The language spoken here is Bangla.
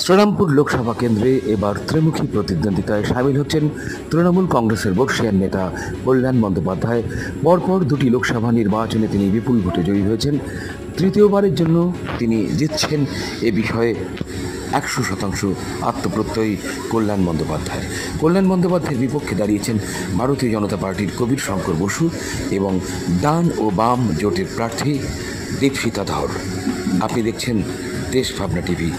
শ্রীরামপুর লোকসভা কেন্দ্রে এবার ত্রিমুখী প্রতিদ্বন্দ্বিতায় সামিল হচ্ছেন তৃণমূল কংগ্রেসের বর্ষীয়ান নেতা কল্যাণ বন্দ্যোপাধ্যায়। পরপর দুটি লোকসভা নির্বাচনে তিনি বিপুল ভোটে জয়ী হয়েছেন। তৃতীয়বারের জন্য তিনি জিতছেন এ বিষয়ে 100% আত্মপ্রত্যয়ী কল্যাণ বন্দ্যোপাধ্যায়। কল্যাণ বন্দ্যোপাধ্যায়ের বিপক্ষে দাঁড়িয়েছেন ভারতীয় জনতা পার্টির কবীর শঙ্কর বসু এবং ডান ও বাম জোটের প্রার্থী দীপশিতা ধর। আপনি দেখছেন দেশ ভাবনা টিভি।